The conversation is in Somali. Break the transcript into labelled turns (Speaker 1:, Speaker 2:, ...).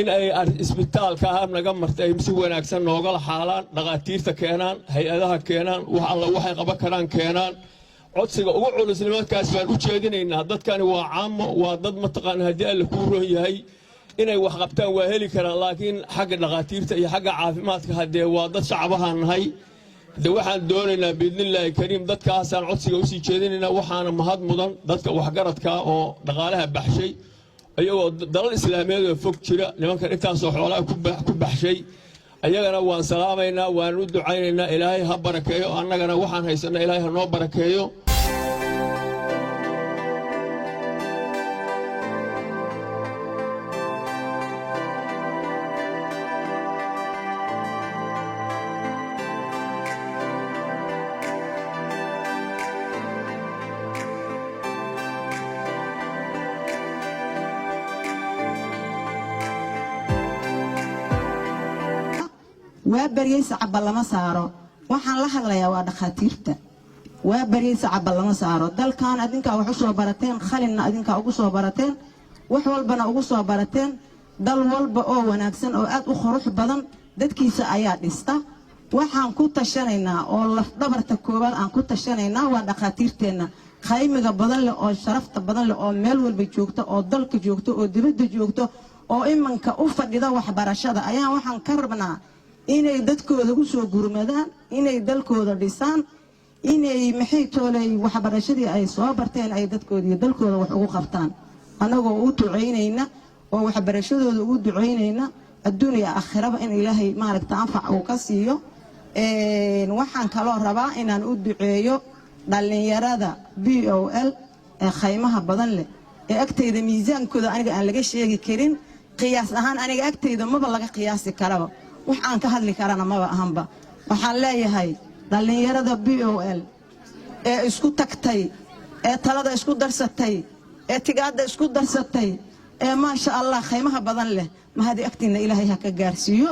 Speaker 1: إن أي إسبيتال كهام نجمرت أي مسوي ناكسن نوقل حالان دقاتير تكينان هيئتها كينان والله وحي قبا كران كينان عدسك وقعوا لسلمات كاسبان وشيدين إن هدد كان هو عام وضد متقن هدي اللي كوره هي إنه وحقبتان وهلي كران لكن حق دقاتير تأي حق عافمات هدي وضد شعبها هي دوحان دوننا بإذن الله الكريم ضد كاسان عدسك وسي شيدين وحنا مهد مدن ضد وحقرت كا أو دقالها بحشي أيوة دل الإسلامية فوق شراء لمن كان إنتاج حوالها كبح شيء أيها وان سلامينا ونرد عيننا إلهي هبركيو أننا وحن هيسنا إلهي هنبركيو
Speaker 2: وبريس عبد الله مسارو waxaan la hadlayaa waa dhaqaatiirta waa bariis cabal lama saaro dalkan adinka wax u soo barateen khalina adinka ugu soo barateen wax walbana ugu soo barateen dal walba oo wanaagsan oo aad u qurux badan dadkiisa ayaa dhista waxaan ku tashanaynaa oo laf dhabarta koobaad aan ku tashanaynaa waa dhaqaatiirteena qaymiga badan leh oo sharafta badan leh oo meel walba joogto oo dalka joogto oo dibadda joogto oo imanka u fadhida waxbarashada ayaa waxaan ka rabnaa inay dadkooda u soo gurmadaan inay dalkooda dhisaan inay maxay toolay waxbarashadii ay soo barteen ay dadkooda iyo dalkooda wax ugu qabtaan anagoo u duceynayna oo waxbarashadooda ugu duceynayna adduunyo aakhiraba in ilaahay maaragta anfac uu ka siiyo waxaan kaloo rabaa inaan u duceeyo dhalinyarada BOL ee khaymaha badan leh ee agteeda miisaankooda aniga aan laga sheegi karin qiyaas ahaan aniga agteeda maba laga qiyaasi karaba waxaan ka hadli karana maba ahanba waxaan leeyahay dhalinyarada BOL ee isku tagtay ee talada isku darsatay ee tigaada isku darsatay ee ma sha Allah khaymaha badan leh ma hadi agtiina ilaahay ha ka gaarsiiyo